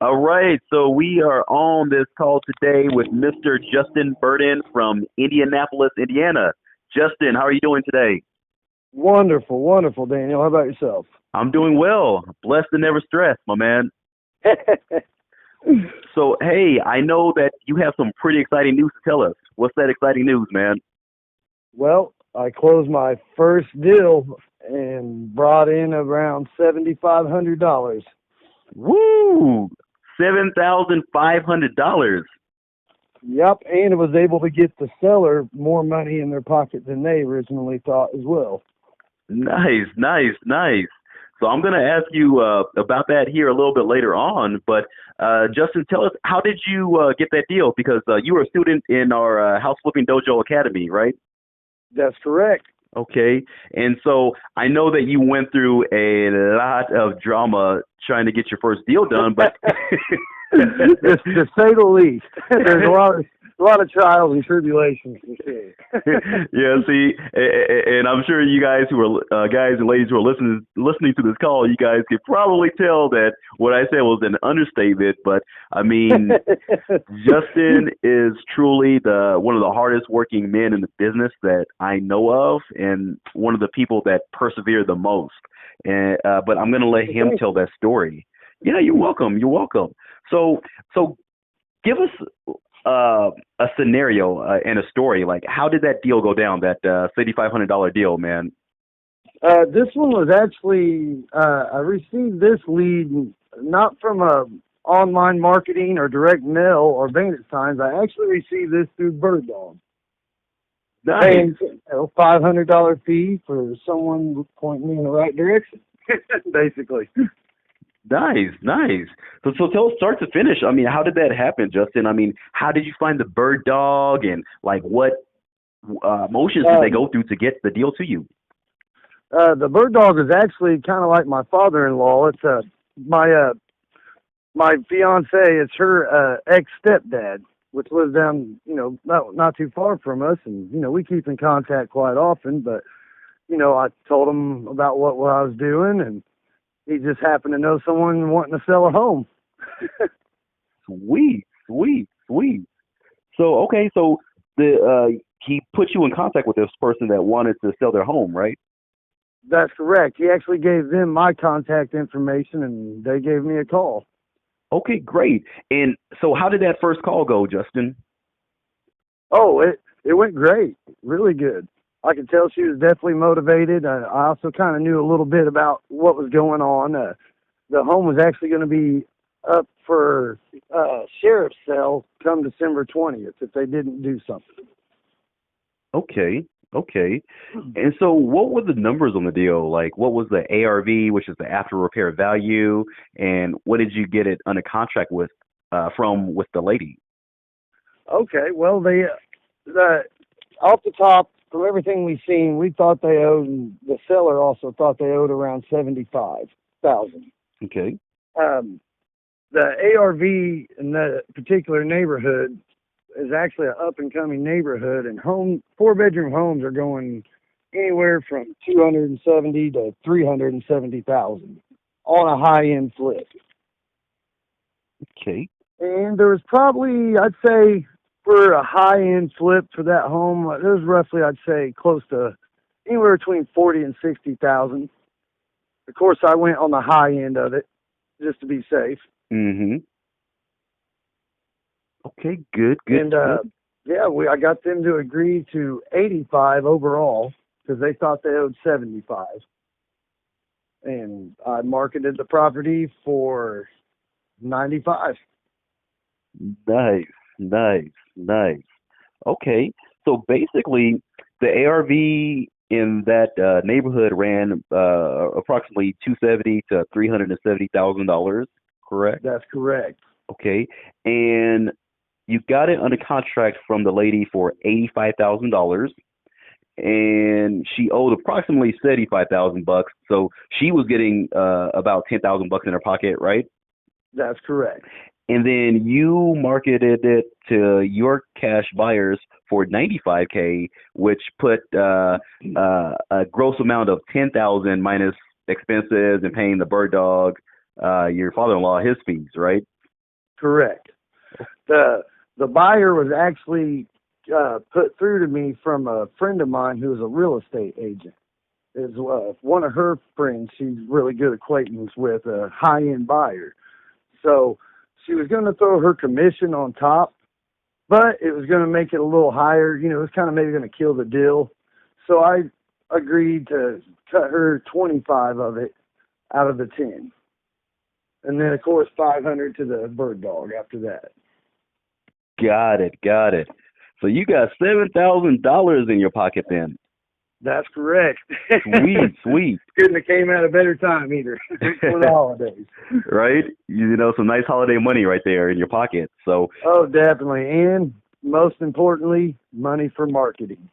All right, so we are on this call today with Mr. Justin Burden from Indianapolis, Indiana. Justin, how are you doing today? Wonderful, wonderful, Daniel. How about yourself? I'm doing well. Blessed and never stressed, my man. So, hey, I know that you have some pretty exciting news to tell us. What's that exciting news, man? Well, I closed my first deal and brought in around $7,500. Woo! $7,500. Yep, and it was able to get the seller more money in their pocket than they originally thought as well. Nice, nice, nice. So I'm going to ask you about that here a little bit later on. But Justin, tell us, how did you get that deal? Because you were a student in our House Flipping Dojo Academy, right? That's correct. Okay. And so I know that you went through a lot of drama trying to get your first deal done, but To say the least, there's a lot of trials and tribulations to see. yeah, see, and I'm sure you guys who are guys and ladies who are listening to this call, you guys could probably tell that what I said was an understatement. But I mean, Justin is truly one of the hardest working men in the business that I know of, and one of the people that persevere the most. And but I'm going to let him tell that story. Yeah, you're welcome. You're welcome. So give us a scenario and a story. Like, how did that deal go down? That $3,500 deal, man. This one was actually I received this lead not from online marketing or direct mail or bandit signs. I actually received this through Bird Dog. Nice. Paying a $500 fee for someone pointing me in the right direction, basically. Nice, nice. So tell us start to finish. I mean, how did that happen, Justin? I mean, how did you find the Bird Dog, and like what motions did they go through to get the deal to you? The Bird Dog is actually kind of like my father-in-law. It's my fiance. It's her ex-stepdad, which lives down, not too far from us, and we keep in contact quite often. But I told him about what I was doing, and he just happened to know someone wanting to sell a home. Sweet, sweet, sweet. So okay, so he put you in contact with this person that wanted to sell their home, right? That's correct. He actually gave them my contact information, and they gave me a call. Okay, great. And so how did that first call go, Justin? Oh, it went great. Really good. I could tell she was definitely motivated. I also kind of knew a little bit about what was going on. The home was actually going to be up for sheriff's sale come December 20th if they didn't do something. Okay, okay. And so what were the numbers on the deal? Like, what was the ARV, which is the after repair value, and what did you get it under contract with with the lady? Okay, well, off the top, from everything we've seen, we thought they owed, and the seller also thought they owed around $75,000. Okay. The ARV in that particular neighborhood is actually an up-and-coming neighborhood, and four-bedroom homes are going anywhere from $270,000 to $370,000 on a high-end flip. Okay. And there was probably, I'd say, for a high-end flip for that home, there was roughly, I'd say, close to anywhere between $40,000 and $60,000. Of course, I went on the high end of it just to be safe. Mm-hmm. Okay, good. And good. yeah, I got them to agree to 85 overall because they thought they owed 75. And I marketed the property for 95. Nice, nice, nice. Okay, so basically, the ARV in that neighborhood ran approximately $270,000 to $370,000. Correct? That's correct. Okay, and you got it under contract from the lady for $85,000, and she owed approximately $75,000. So she was getting about $10,000 in her pocket, right? That's correct. And then you marketed it to your cash buyers for $95K, which put a gross amount of $10,000 minus expenses and paying the bird dog, your father-in-law, his fees, right? Correct. The buyer was actually put through to me from a friend of mine who is a real estate agent. Is one of her friends she's really good acquaintance with, a high-end buyer. So she was going to throw her commission on top, but it was going to make it a little higher. You know, it was kind of maybe going to kill the deal. So I agreed to cut her 25 of it out of the 10. And then, of course, 500 to the bird dog after that. Got it. So you got $7,000 in your pocket then. That's correct. Sweet. Couldn't have came at a better time either for the holidays. Right? You know, some nice holiday money right there in your pocket. So. Oh, definitely. And most importantly, money for marketing.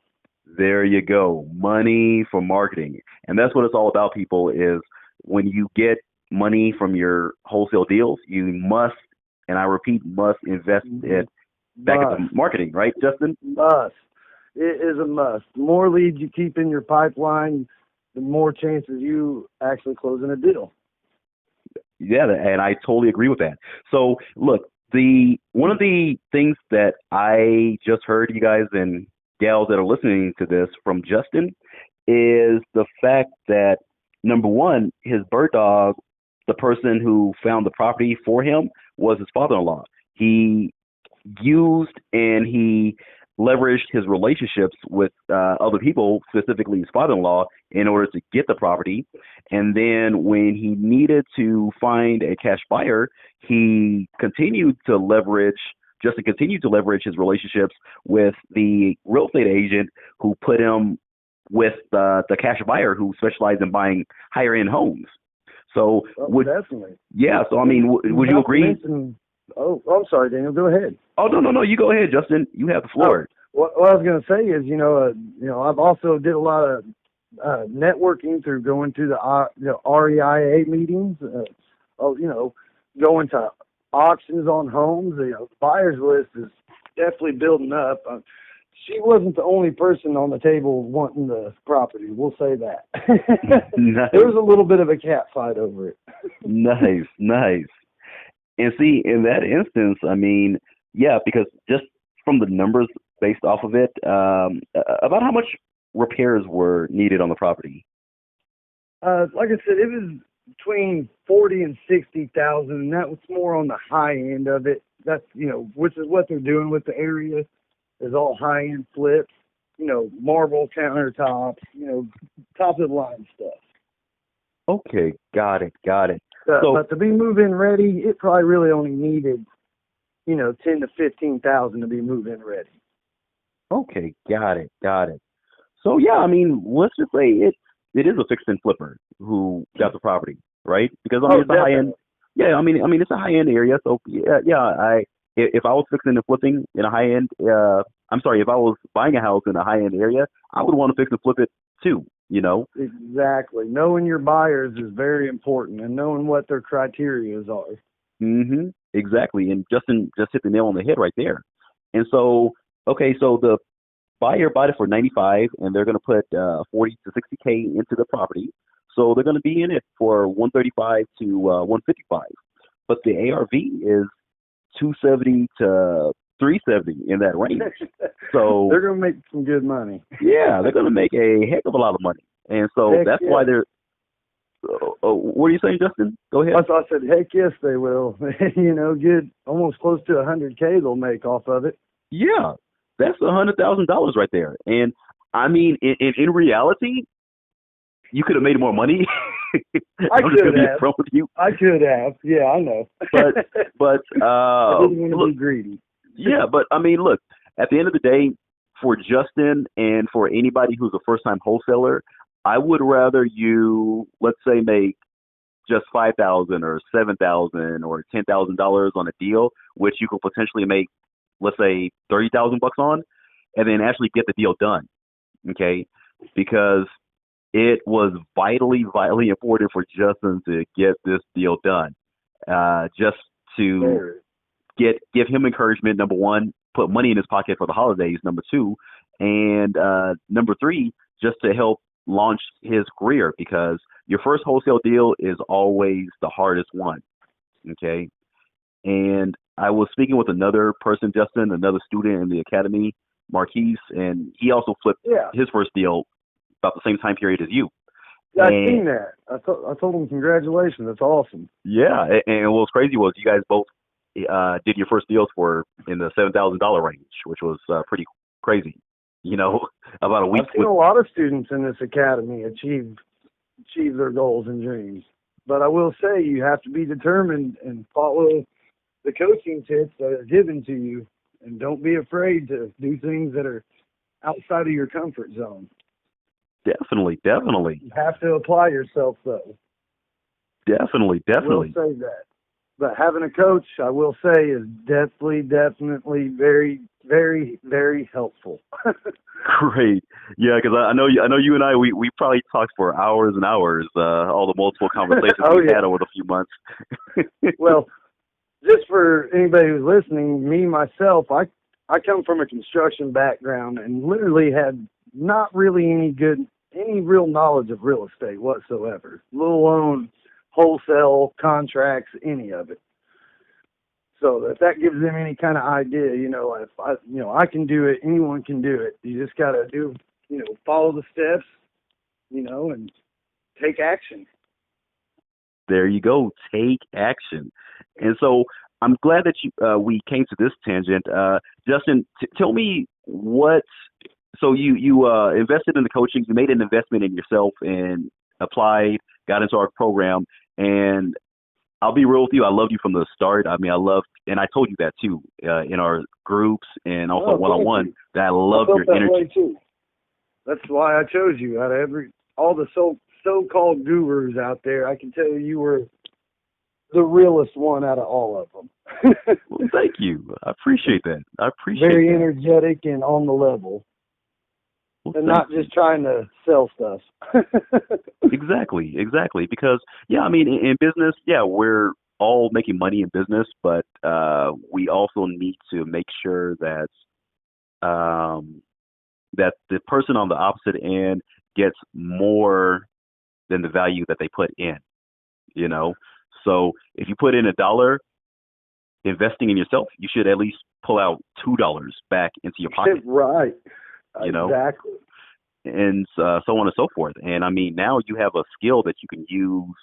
There you go. Money for marketing. And that's what it's all about, people, is when you get money from your wholesale deals, you must, and I repeat, must invest it back into marketing, right, Justin? Must. It is a must. The more leads you keep in your pipeline, the more chances you actually closing a deal. Yeah, and I totally agree with that. So, look, one of the things that I just heard, you guys and gals that are listening to this, from Justin, is the fact that, number one, his bird dog, the person who found the property for him, was his father-in-law. He used and he leveraged his relationships with other people, specifically his father-in-law, in order to get the property. And then when he needed to find a cash buyer, he continued to leverage his relationships with the real estate agent who put him with the cash buyer who specialized in buying higher-end homes. So, definitely. Yeah, so I mean, would you agree? I'm sorry, Daniel. Go ahead. Oh, no. You go ahead, Justin. You have the floor. What I was going to say is, I've also did a lot of networking through going to the REIA meetings. Going to auctions on homes. The buyers list is definitely building up. She wasn't the only person on the table wanting the property. We'll say that. Nice. There was a little bit of a cat fight over it. Nice. And see, in that instance, I mean, yeah, because just from the numbers based off of it, about how much repairs were needed on the property? Like I said, it was between 40 and 60,000, and that was more on the high end of it. That's, which is what they're doing with the area, is all high end flips, marble countertops, top of the line stuff. Okay, got it. But to be move-in ready, it probably really only needed, 10 to 15,000 to be move-in ready. Okay, got it. So yeah, I mean, let's just say it is a fix and flipper who got the property, right? Because it's a high end. Yeah, I mean it's a high end area. So yeah. If I was fixing and flipping in a high end, if I was buying a house in a high end area, I would want to fix and flip it too. Exactly. Knowing your buyers is very important, and knowing what their criteria are. Mm-hmm. Exactly. And Justin just hit the nail on the head right there. And so, okay, so the buyer bought it for $95,000, and they're going to put $40,000 to $60,000 into the property. So they're going to be in it for $135,000 to $155,000. But the ARV is $270,000 to $370,000 in that range. So they're going to make some good money. Yeah, they're going to make a heck of a lot of money. And so that's why they're. What are you saying, Justin? Go ahead. I said, heck yes, they will. Good, almost close to $100,000 they'll make off of it. Yeah, that's $100,000 right there. And I mean, in reality, you could have made more money. I could have. With you. I could have. Yeah, I know. But I didn't want to be greedy. Yeah, but I mean, look. At the end of the day, for Justin and for anybody who's a first-time wholesaler, I would rather you, let's say, make just $5,000 or $7,000 or $10,000 on a deal, which you could potentially make, let's say, $30,000 on, and then actually get the deal done. Okay, because it was vitally important for Justin to get this deal done, just to give him encouragement. Number one, put money in his pocket for the holidays. Number two, and number three, just to help launch his career, because your first wholesale deal is always the hardest one. Okay. And I was speaking with another person, Justin, another student in the academy, Marquise, and he also flipped Yeah. his first deal about the same time period as you. Yeah, I've seen that. I told him congratulations. That's awesome. Yeah, and what was crazy was you guys both did your first deals in the $7,000 range, which was pretty crazy. You know, about a week. I've seen a lot of students in this academy achieve their goals and dreams. But I will say you have to be determined and follow the coaching tips that are given to you, and don't be afraid to do things that are outside of your comfort zone. Definitely. You have to apply yourself, though. Definitely. I will say that. But having a coach, I will say, is definitely very, very, very helpful. Great. Yeah, because I know you and I, we probably talked for hours and hours, all the multiple conversations we had over the few months. Well, just for anybody who's listening, me, myself, I come from a construction background and literally had not really any real knowledge of real estate whatsoever, let alone wholesale contracts, any of it. So if that gives them any kind of idea, if I can do it, anyone can do it. You just got to follow the steps, and take action. There you go. Take action. And so I'm glad that we came to this tangent. Justin, tell me so you invested in the coaching, you made an investment in yourself and applied, got into our program, and I'll be real with you. I loved you from the start. I mean, and I told you that too, in our groups and also one-on-one, that I love your energy. Too. That's why I chose you. Out of all the so-called gurus out there, I can tell you were the realest one out of all of them. Well, thank you. I appreciate that. Very energetic and on the level. Well, and not just trying to sell stuff. Exactly. Because, I mean, in business, we're all making money in business, but we also need to make sure that that the person on the opposite end gets more than the value that they put in, So if you put in $1 investing in yourself, you should at least pull out $2 back into your pocket. Right. Exactly. And so on and so forth. And I mean, now you have a skill that you can use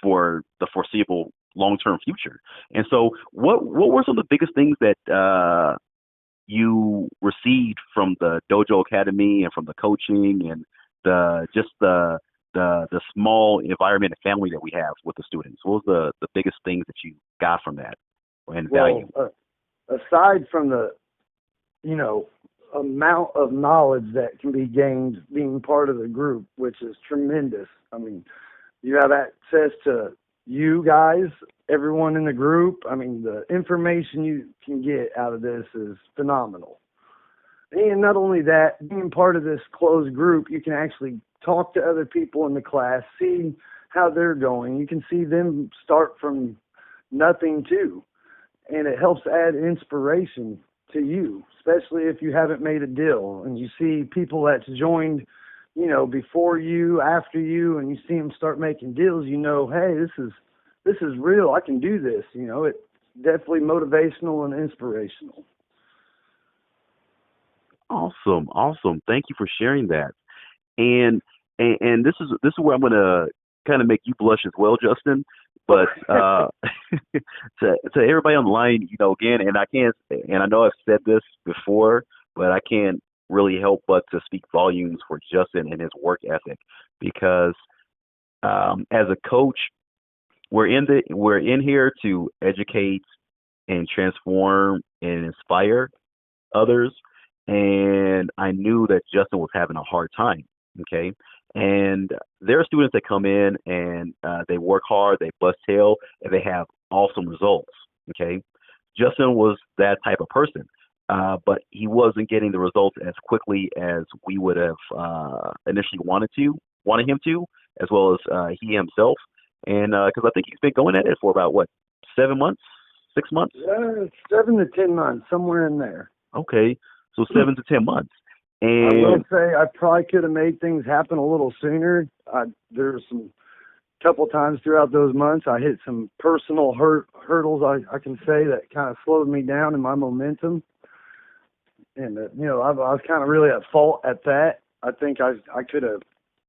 for the foreseeable long-term future. And so what were some of the biggest things that you received from the Dojo Academy and from the coaching and the small environment and family that we have with the students? What was the biggest things that you got from that and value? Aside from the, amount of knowledge that can be gained being part of the group, which is tremendous. I mean, you have access to you guys, everyone in the group. I mean, the information you can get out of this is phenomenal. And not only that, being part of this closed group, you can actually talk to other people in the class, see how they're going. You can see them start from nothing too. And it helps add inspiration to you, especially if you haven't made a deal and you see people that's joined, before you, after you, and you see them start making deals, hey, this is real. I can do this. It's definitely motivational and inspirational. Awesome. Thank you for sharing that. And this is where I'm going to kind of make you blush as well, Justin. But to everybody on the line, again, and I know I've said this before, but I can't really help but to speak volumes for Justin and his work ethic, because as a coach, we're in here to educate and transform and inspire others. And I knew that Justin was having a hard time. Okay. And there are students that come in and they work hard, they bust tail, and they have awesome results. Okay. Justin was that type of person, but he wasn't getting the results as quickly as we would have initially wanted him to, as well as he himself. And because I think he's been going at it for about 7 months, 6 months? 7 to 10 months, somewhere in there. Okay. So 7 to 10 months. And I will say I probably could have made things happen a little sooner. There's some couple times throughout those months, I hit some personal hurdles, I can say, that kind of slowed me down in my momentum. And, you know, I was kind of really at fault at that. I think I could have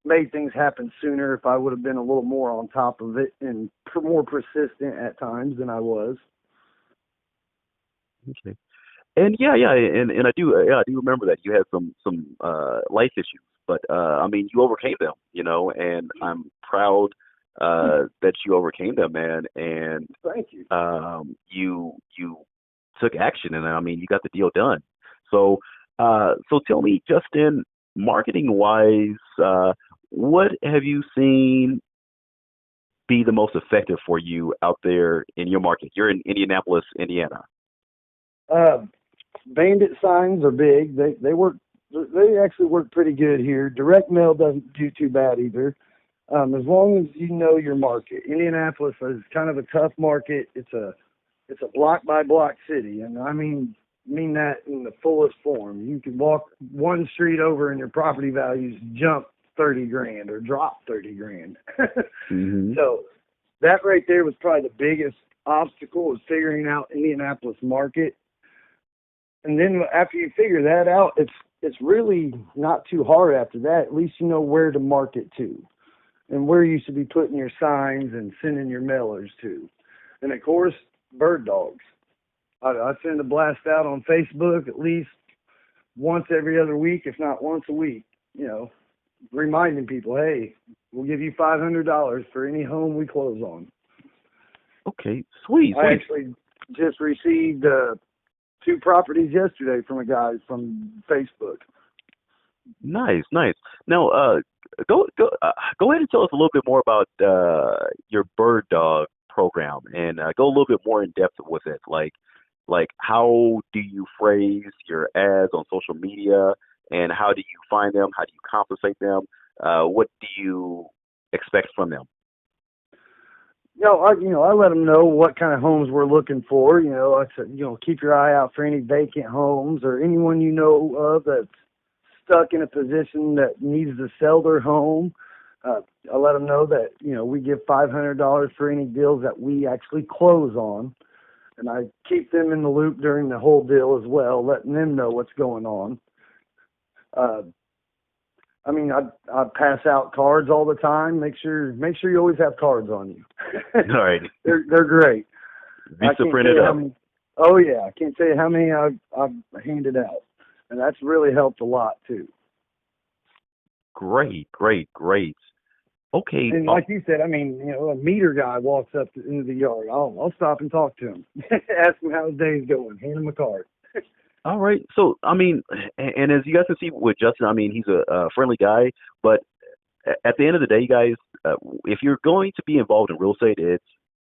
made things happen sooner if I would have been a little more on top of it and more persistent at times than I was. Okay. And and I do remember that you had some life issues, but I mean you overcame them, you know, and I'm proud that you overcame them, man. And Thank you. You took action, and I mean you got the deal done. So tell me, Justin, marketing wise, what have you seen be the most effective for you out there in your market? You're in Indianapolis, Indiana. Bandit signs are big. They work. They actually work pretty good here. Direct mail doesn't do too bad either. As long as you know your market. Indianapolis is kind of a tough market. It's a block by block city, and I mean that in the fullest form. You can walk one street over and your property values jump 30 grand or drop 30 grand. Mm-hmm. So that right there was probably the biggest obstacle, was figuring out Indianapolis market. And then after you figure that out, it's really not too hard after that. At least you know where to market to and where you should be putting your signs and sending your mailers to. And of course, bird dogs. I send a blast out on Facebook at least once every other week, if not once a week, you know, reminding people, hey, we'll give you $500 for any home we close on. Okay, sweet. I actually just received 2 properties yesterday from a guy from Facebook. Nice. Now, go ahead and tell us a little bit more about your bird dog program, and go a little bit more in depth with it. Like how do you phrase your ads on social media, and how do you find them? How do you compensate them? What do you expect from them? I let them know what kind of homes we're looking for. I said, keep your eye out for any vacant homes or anyone you know of that's stuck in a position that needs to sell their home. I let them know that, we give $500 for any deals that we actually close on. And I keep them in the loop during the whole deal as well, letting them know what's going on. I pass out cards all the time. Make sure you always have cards on you. All right. They're great. Visa printed up. Oh yeah, I can't tell you how many I've handed out, and that's really helped a lot too. Great. Okay. And like you said, a meter guy walks up into the yard. I'll stop and talk to him, ask him how his day's going, hand him a card. All right. So, and as you guys can see with Justin, he's a friendly guy, but at the end of the day, guys, if you're going to be involved in real estate, it's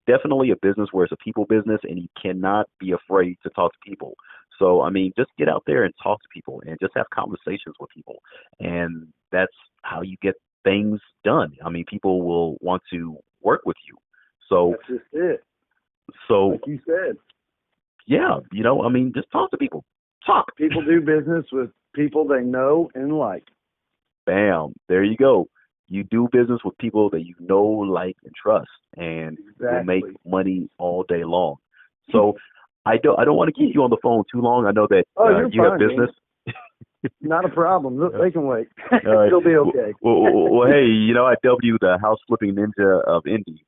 definitely a business where it's a people business, and you cannot be afraid to talk to people. So, just get out there and talk to people and just have conversations with people. And that's how you get things done. People will want to work with you. So that's just it. So, like you said. Yeah, just talk to people. Talk. People do business with people they know and like. Bam. There you go. You do business with people that you know, like, and trust, and will make money all day long. So I don't want to keep you on the phone too long. I know that you have business. Not a problem. They can wait. Right. It'll be okay. Well, hey, I dubbed you the house flipping ninja of Indy.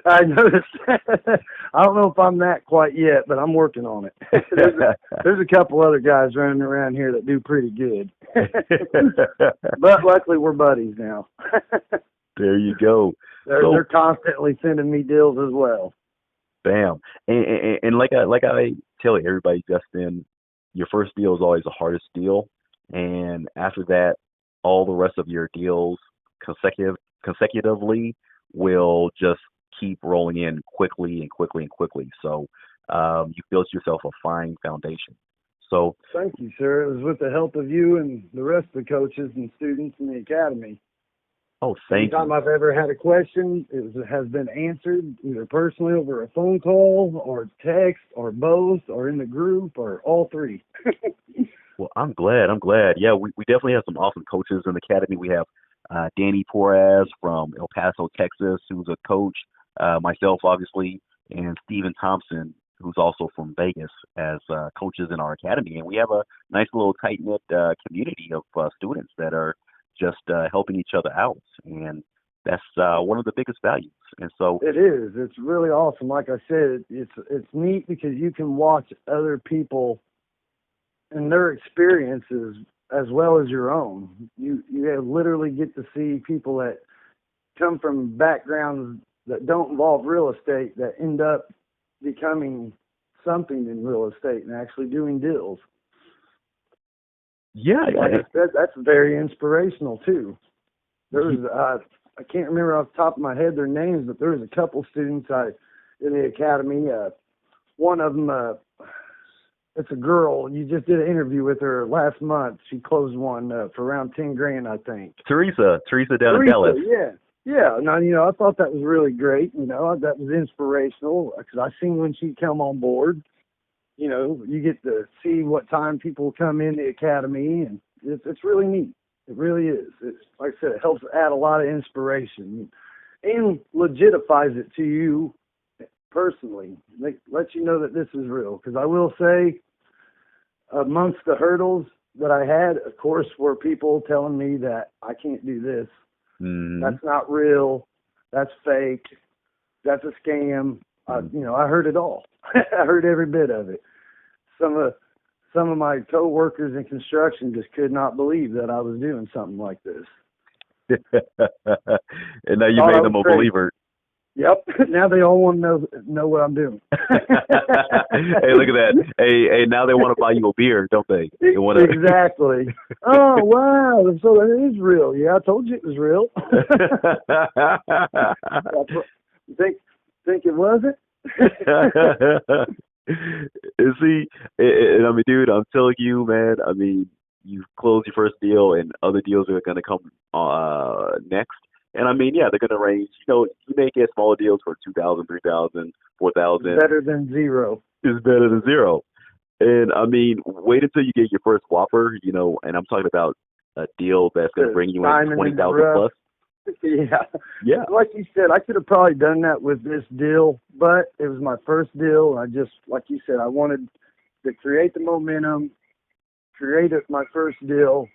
I noticed. I don't know if I'm that quite yet, but I'm working on it. There's a couple other guys running around here that do pretty good. But luckily we're buddies now. There you go. They're constantly sending me deals as well. Bam. And like I tell everybody, Justin, your first deal is always the hardest deal. And after that, all the rest of your deals consecutively will just keep rolling in quickly. So you built yourself a fine foundation. So thank you, sir. It was with the help of you and the rest of the coaches and students in the academy. Oh, thank you. Anytime I've ever had a question, it has been answered either personally over a phone call or text or both or in the group or all three. Well, I'm glad. Yeah, we definitely have some awesome coaches in the academy. We have Danny Torres from El Paso, Texas, who's a coach, myself, obviously, and Stephen Thompson, who's also from Vegas, as coaches in our academy. And we have a nice little tight-knit community of students that are just helping each other out. And that's one of the biggest values. And so it is. It's really awesome. Like I said, it's neat because you can watch other people and their experiences as well as your own. You literally get to see people that come from backgrounds that don't involve real estate that end up becoming something in real estate and actually doing deals. Yeah, that's very inspirational too. There was I can't remember off the top of my head their names, but there was a couple students in the academy. One of them, it's a girl. You just did an interview with her last month. She closed one for around $10,000, I think. Teresa down in Dallas. Yeah. Now, I thought that was really great. That was inspirational because I seen when she come on board. You get to see what time people come in the academy, and it's really neat. It really is. It's, like I said, it helps add a lot of inspiration and legitifies it to you personally. It lets you know that this is real. Because I will say, amongst the hurdles that I had, of course, were people telling me that I can't do this. Mm-hmm. That's not real. That's fake. That's a scam. I heard it all. I heard every bit of it. Some of my co-workers in construction just could not believe that I was doing something like this. And now you made them a believer. Yep. Now they all want to know what I'm doing. Hey, look at that. Hey, now they want to buy you a beer, don't they? Exactly. Oh, wow. So it is real. Yeah, I told you it was real. You think it wasn't? See, and I mean, dude, I'm telling you, man, I mean, you close your first deal and other deals are going to come next. And I mean, yeah, they're going to range, you may get smaller deals for $2,000, $3,000, $4,000. Better than zero. It's better than zero. And I mean, wait until you get your first Whopper, and I'm talking about a deal that's going to bring you in 20,000 plus. Yeah. Like you said, I could have probably done that with this deal, but it was my first deal. I just, like you said, I wanted to create the momentum, create my first deal,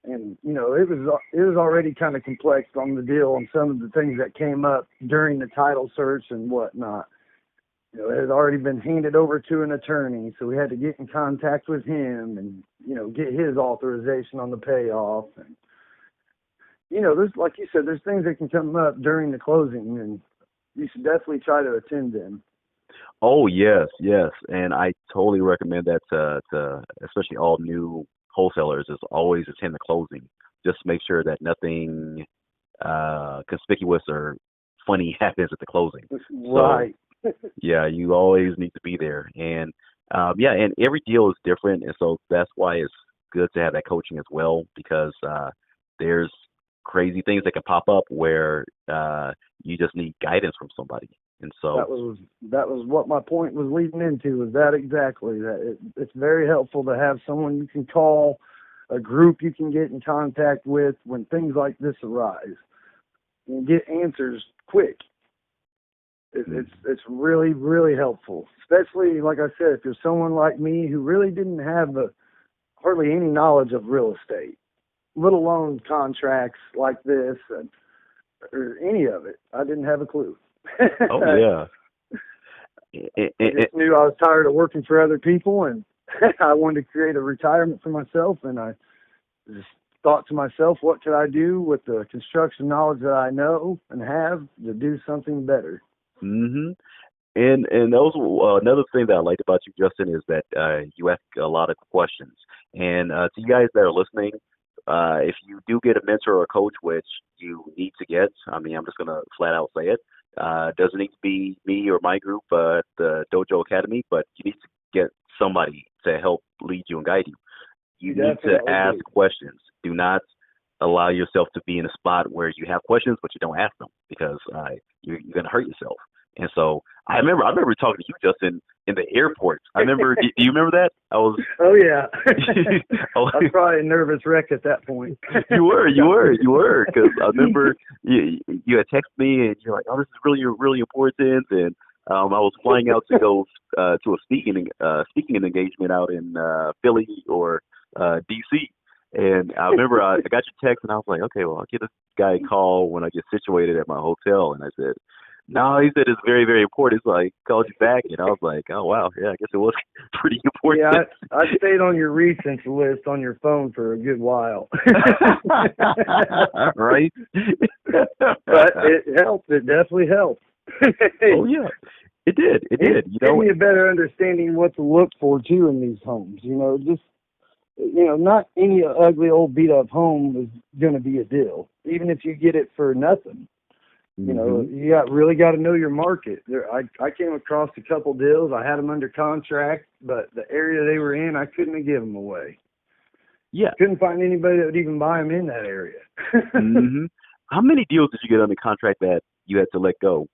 and it was already kind of complex on the deal on some of the things that came up during the title search and whatnot. It had already been handed over to an attorney, so we had to get in contact with him and get his authorization on the payoff. And there's, like you said, there's things that can come up during the closing, and you should definitely try to attend them. Oh, yes. And I totally recommend that to especially all new wholesalers, is always attend the closing. Just make sure that nothing conspicuous or funny happens at the closing. Right. So, yeah, you always need to be there. And, and every deal is different, and so that's why it's good to have that coaching as well, because there's crazy things that can pop up where you just need guidance from somebody. And so that was what my point was leading into, was that exactly that it's very helpful to have someone you can call, a group you can get in contact with when things like this arise, and get answers quick. It's really, really helpful, especially, like I said, if you're someone like me who really didn't have hardly any knowledge of real estate, let alone contracts like this or any of it. I didn't have a clue. Oh, yeah. I just knew I was tired of working for other people, and I wanted to create a retirement for myself, and I just thought to myself, what could I do with the construction knowledge that I know and have to do something better? Mm-hmm. And those another thing that I liked about you, Justin, is that you ask a lot of questions. And to you guys that are listening, if you do get a mentor or a coach, which you need to get, I mean, I'm just going to flat out say it, doesn't need to be me or my group at the Dojo Academy, but you need to get somebody to help lead you and guide you. You need to ask questions. Do not allow yourself to be in a spot where you have questions, but you don't ask them, because you're going to hurt yourself. And so I remember talking to you, Justin, in the airport. I remember. Do you remember that? I was. Oh yeah. I I was probably a nervous wreck at that point. You were, because I remember you had texted me and you're like, "Oh, this is really important," and I was flying out to go to a speaking engagement out in Philly or DC, and I remember I got your text and I was like, "Okay, well, I'll give this guy a call when I get situated at my hotel," and I said. No, he said it's very, very important. So I called you back, and I was like, oh, wow, yeah, I guess it was pretty important. Yeah, I stayed on your recents list on your phone for a good while. Right? But it helped. It definitely helped. Oh, yeah, it did. It did. It gave me a better understanding of what to look for, too, in these homes. Not any ugly old beat-up home is going to be a deal, even if you get it for nothing. You really got to know your market. I came across a couple deals. I had them under contract, but the area they were in, I couldn't have given them away. Yeah. Couldn't find anybody that would even buy them in that area. How many deals did you get under contract that you had to let go?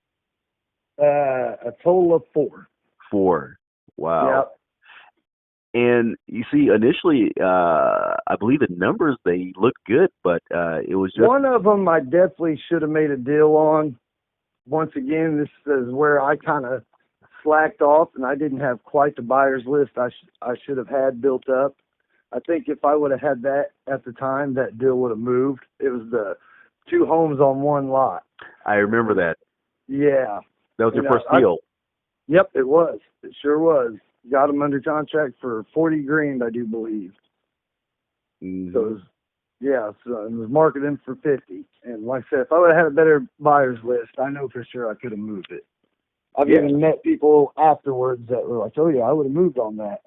A total of 4. 4. Wow. Yep. And you see, initially, I believe the numbers, they looked good, but it was just... One of them I definitely should have made a deal on. Once again, this is where I kind of slacked off, and I didn't have quite the buyer's list I should have had built up. I think if I would have had that at the time, that deal would have moved. It was the 2 homes on one lot. I remember that. Yeah. That was your first deal. Yep, it was. It sure was. Got them under contract for $40,000, I do believe. So it was marketing for $50,000. And like I said, if I would have had a better buyer's list, I know for sure I could have moved it. I've even met people afterwards that were like, "Oh yeah, I would have moved on that."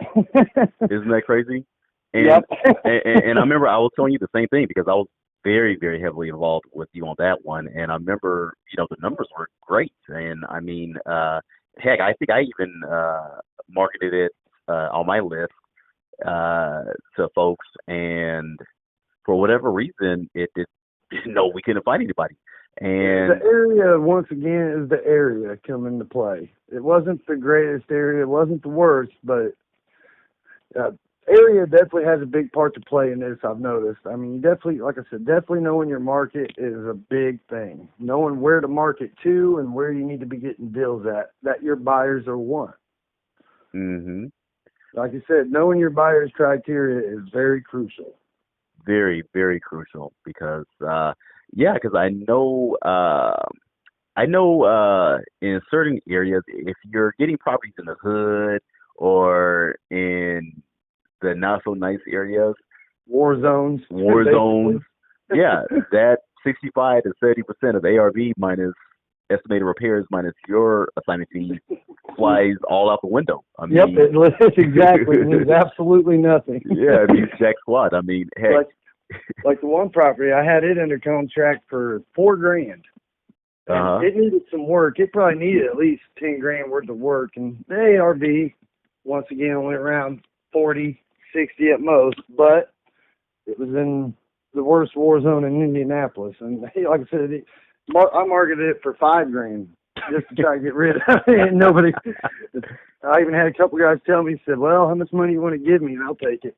Isn't that crazy? And, yep. and I remember I was telling you the same thing because I was very, very heavily involved with you on that one. And I remember, the numbers were great. And I mean, heck, I think I even marketed it on my list to folks, and for whatever reason, we couldn't find anybody. And the area, once again, is the area come into play. It wasn't the greatest area, it wasn't the worst, but area definitely has a big part to play in this, I've noticed. I mean, definitely, like I said, definitely knowing your market is a big thing. Knowing where to market to and where you need to be getting deals at, that your buyers are want. Mm-hmm. Like you said, knowing your buyer's criteria is very crucial. Very, very crucial because, because I know in certain areas, if you're getting properties in the hood or in the not so nice areas, war zones, yeah, that 65 to 30% of ARV minus estimated repairs minus your assignment fee flies all out the window. I mean, exactly. It means absolutely nothing. Yeah, it means jack squat. I mean, heck. Like the one property, I had it under contract for $4,000. And it needed some work. It probably needed at least $10,000 worth of work. And the ARV, once again, went around 40, 60 at most. But it was in the worst war zone in Indianapolis. And like I said, I marketed it for $5,000 just to try to get rid of it. And nobody. I even had a couple guys tell me, said, "Well, how much money you want to give me, and I'll take it."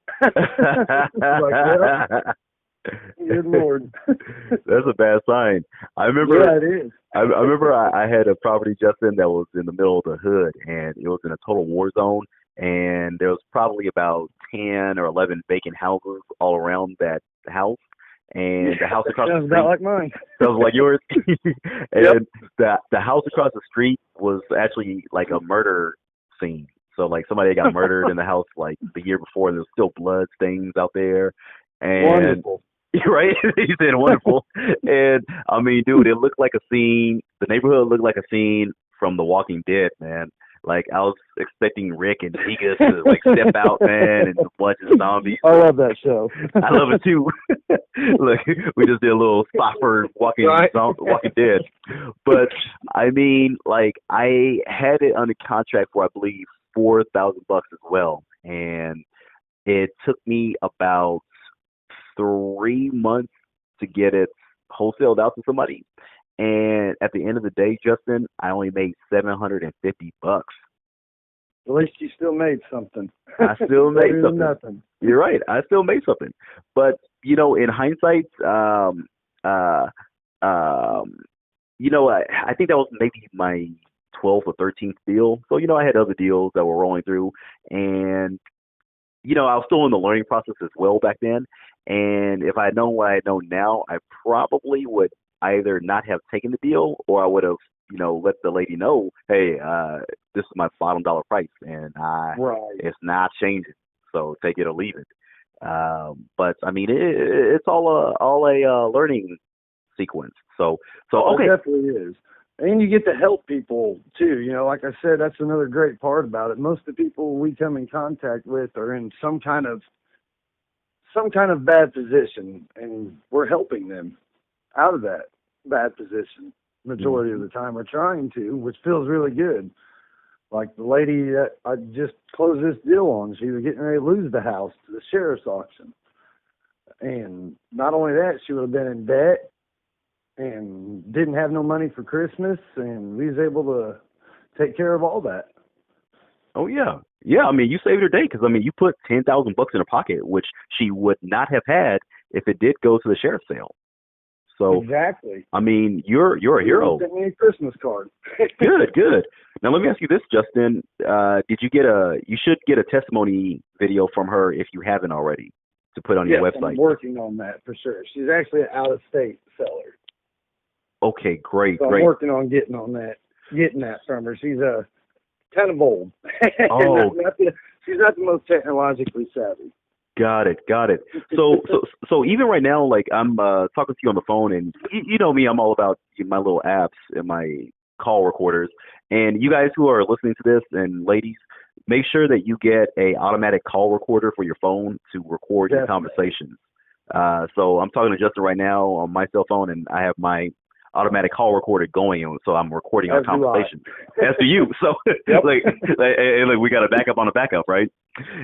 Good Lord. That's a bad sign. I remember. Yeah, it is. I remember I had a property, Justin, that was in the middle of the hood, and it was in a total war zone. And there was probably about 10 or 11 vacant houses all around that house. And the house across the street. Sounds about like mine. Sounds like yours. And the house across the street was actually like a murder scene. So like somebody got murdered in the house like the year before. There's still blood stains out there. And wonderful. Right? He said wonderful. And I mean, dude, it looked like a scene. The neighborhood looked like a scene from The Walking Dead, man. Like I was expecting Rick and Tika to like step out, man, and a bunch of zombies. I love that show. I love it too. Look, we just did a little spot for Walking Dead. But I mean, like I had it under contract for I believe $4,000 as well, and it took me about 3 months to get it wholesaled out to somebody. And at the end of the day, Justin, I only made $750. At least you still made something. I still made Better than something. nothing. You're right. I still made something. But, in hindsight, I think that was maybe my 12th or 13th deal. So, I had other deals that were rolling through. And, I was still in the learning process as well back then. And if I had known what I know now, I probably would either not have taken the deal, or I would have, let the lady know, hey, this is my bottom dollar price, and Right. it's not changing. So take it or leave it. But I mean, it's all a learning sequence. So okay. It definitely is. And you get to help people too. Like I said, that's another great part about it. Most of the people we come in contact with are in some kind of bad position, and we're helping them out of that bad position majority of the time. We're trying to, which feels really good. Like the lady that I just closed this deal on, she was getting ready to lose the house to the sheriff's auction. And not only that, she would have been in debt and didn't have no money for Christmas, and we was able to take care of all that. Oh yeah. Yeah, I mean, you saved her day, because I mean, you put $10,000 in her pocket, which she would not have had if it did go to the sheriff's sale. So exactly. I mean, you're a hero. Sent me a Christmas card. Good. Now let me ask you this, Justin. You should get a testimony video from her if you haven't already, to put on your website. I'm working on that for sure. She's actually an out-of-state seller. Okay, great. I'm working on getting that from her. She's kind of old. Oh. She's not the most technologically savvy. Got it. So even right now, like I'm talking to you on the phone, and you know me, I'm all about my little apps and my call recorders. And you guys who are listening to this, and ladies, make sure that you get a automatic call recorder for your phone to record your conversations. So I'm talking to Justin right now on my cell phone, and I have my automatic call recorder going, so I'm recording our conversation. As do you. So like we got a backup on a backup, right?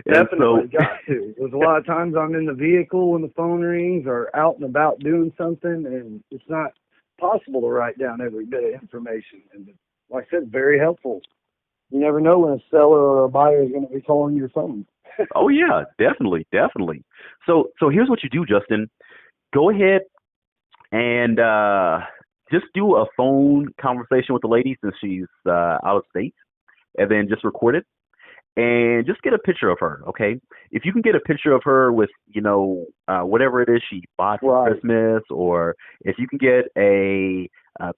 Definitely got to. There's a lot of times I'm in the vehicle when the phone rings, or out and about doing something, and it's not possible to write down every bit of information. And like I said, very helpful. You never know when a seller or a buyer is going to be calling your phone. Oh yeah, definitely. So here's what you do, Justin. Go ahead and just do a phone conversation with the lady, since she's out of state, and then just record it. And just get a picture of her, okay? If you can get a picture of her with, whatever it is she bought for Christmas, or if you can get a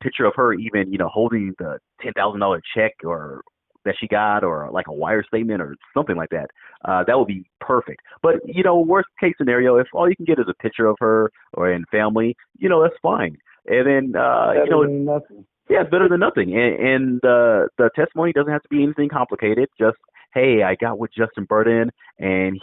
picture of her even, holding the $10,000 check or that she got, or like a wire statement or something like that, that would be perfect. But, worst case scenario, if all you can get is a picture of her or in family, that's fine. And then, better than nothing. Yeah, it's better than nothing. And the testimony doesn't have to be anything complicated. Just, hey, I got with Justin Burden, and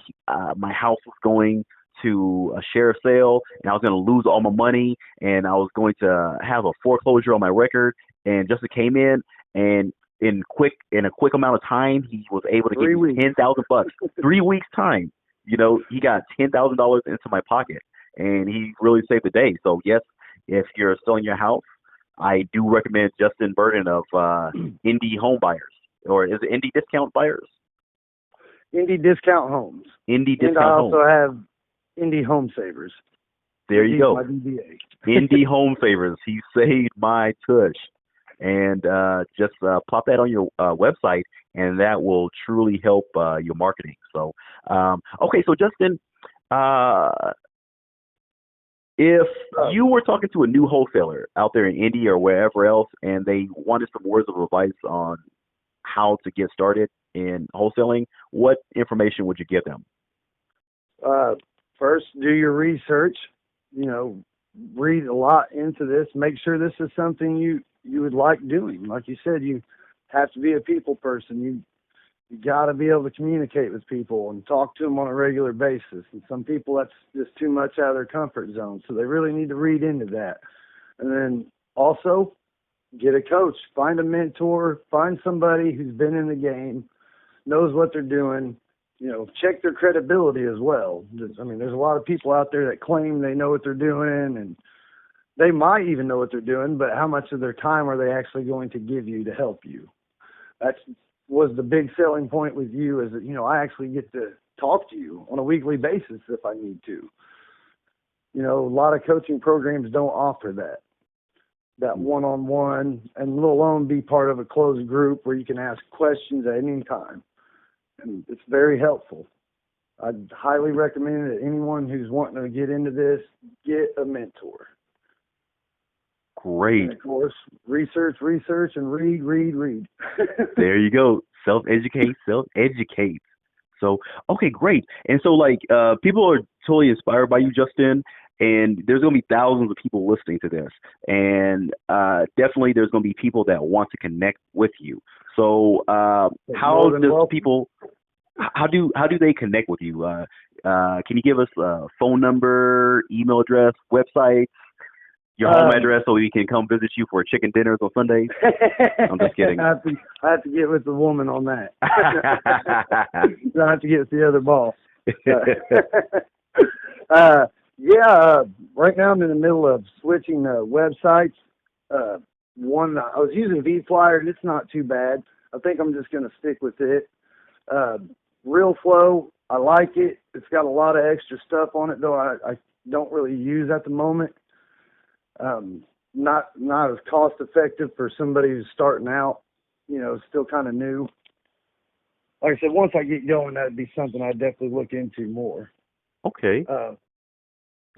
my house was going to a sheriff sale, and I was going to lose all my money, and I was going to have a foreclosure on my record. And Justin came in, and in a quick amount of time, he was able to give me $10,000. 3 weeks time, he got $10,000 into my pocket, and he really saved the day. So yes, if you're selling your house, I do recommend Justin Burden of Indie Home Buyers, or is it Indie Discount Buyers? Indie Discount Homes. Indie Discount Homes. And I also have Indie Home Savers. There you go. My DBA. Indie Home Savers. He saved my tush. And just pop that on your website, and that will truly help your marketing. So, okay, so Justin, if you were talking to a new wholesaler out there in Indy or wherever else, and they wanted some words of advice on how to get started in wholesaling, what information would you give them? First, do your research. Read a lot into this. Make sure this is something you would like doing. Like you said, you have to be a people person. You got to be able to communicate with people and talk to them on a regular basis. And some people, that's just too much out of their comfort zone. So they really need to read into that. And then also get a coach, find a mentor, find somebody who's been in the game, knows what they're doing. Check their credibility as well. There's a lot of people out there that claim they know what they're doing, and they might even know what they're doing, but how much of their time are they actually going to give you to help you? That was the big selling point with you, is that, I actually get to talk to you on a weekly basis if I need to. A lot of coaching programs don't offer that one-on-one, and let alone be part of a closed group where you can ask questions at any time. And it's very helpful. I'd highly recommend that anyone who's wanting to get into this, get a mentor. Great. And of course, research, and read. There you go. Self-educate. So, okay, great. And so, people are totally inspired by you, Justin, and there's going to be thousands of people listening to this. And definitely there's going to be people that want to connect with you. So how do they connect with you? Can you give us a phone number, email address, website, your home address, so we can come visit you for chicken dinners on Sundays? I'm just kidding. I have to get with the woman on that. I have to get with the other boss. Right now I'm in the middle of switching websites. One, I was using VFlyer, and it's not too bad. I think I'm just going to stick with it. Real Flow, I like it. It's got a lot of extra stuff on it, though I don't really use at the moment. Not as cost effective for somebody who's starting out, still kind of new. Like I said, once I get going, that'd be something I'd definitely look into more. Okay.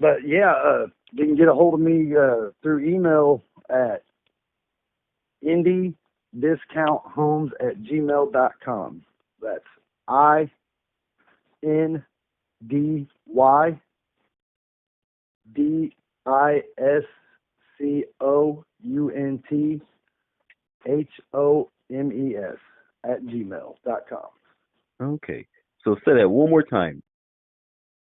You can get a hold of me through email at indydiscounthomes@gmail.com. That's INDYDISCOUNTHOMES Okay. So say that one more time.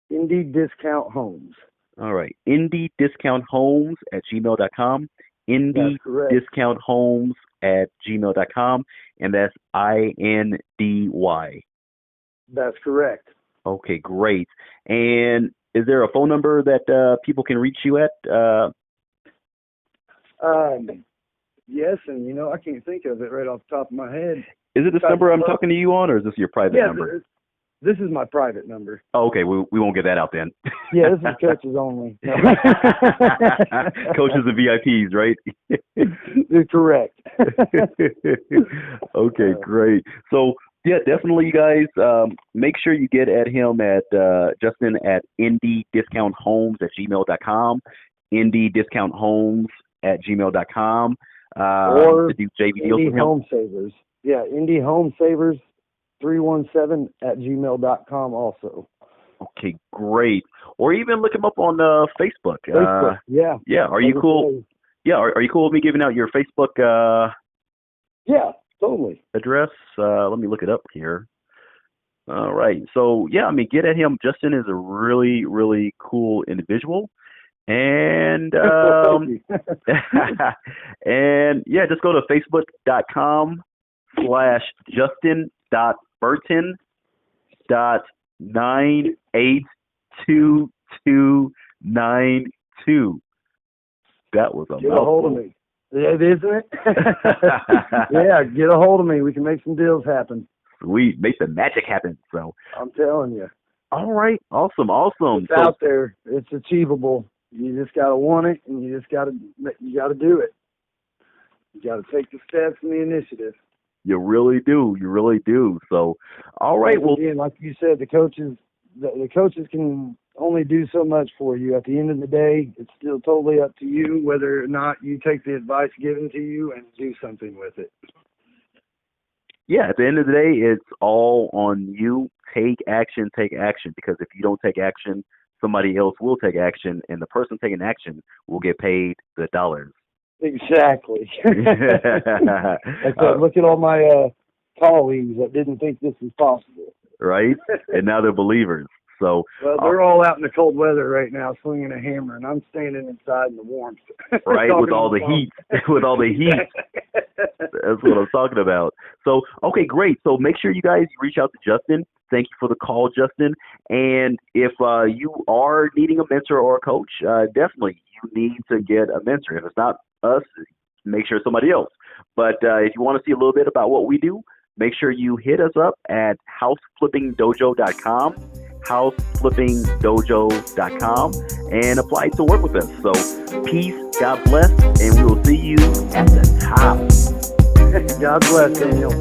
Indy Discount Homes. All right. IndyDiscountHomes@gmail.com. IndyDiscountHomes@gmail.com. And that's INDY. That's correct. Okay, great. And is there a phone number that people can reach you at? Yes, and I can't think of it right off the top of my head. Is it this number I'm talking to you on, or is this your private number? This is my private number. Oh, okay, we won't get that out then. Yeah, this is coaches only. No. Coaches and VIPs, right? You're correct. Okay, great. So, yeah, definitely, you guys, make sure you get at him at Justin at IndyDiscountHomes@gmail.com, IndyDiscountHomes@gmail.com. Or to do JV deals Indy with him. Home Savers. Yeah, Indy Home Savers 317@gmail.com also. Okay, great. Or even look him up on Facebook. Facebook, yeah. Yeah, are you cool? Yeah, are you cool with me giving out your Facebook Yeah, totally. address? Let me look it up here. All right. So, yeah, get at him. Justin is a really, really cool individual. And and yeah, just go to facebook.com/justin.burton.98292. That was a Get a hold of me. Yeah, isn't it? Yeah, get a hold of me. We can make some deals happen. Sweet. Make the magic happen. So I'm telling you. All right. Awesome. It's out there. It's achievable. You just gotta want it, and you gotta do it. You gotta take the steps and the initiative. You really do. You really do. So, all right. Well, again, like you said, the coaches can only do so much for you. At the end of the day, it's still totally up to you whether or not you take the advice given to you and do something with it. Yeah, at the end of the day, it's all on you. Take action, because if you don't take action, somebody else will take action, and the person taking action will get paid the dollars. Exactly. Look at all my colleagues that didn't think this was possible. Right? And now they're believers. So, well, they're all out in the cold weather right now, swinging a hammer, and I'm standing inside in the warmth. Right, with all the heat, with all the heat. That's what I'm talking about. So, okay, great. So make sure you guys reach out to Justin. Thank you for the call, Justin. And if you are needing a mentor or a coach, definitely you need to get a mentor. If it's not us, make sure it's somebody else. But if you want to see a little bit about what we do, make sure you hit us up at houseflippingdojo.com, houseflippingdojo.com, and apply to work with us. So peace, God bless, and we will see you at the top. God bless, Daniel.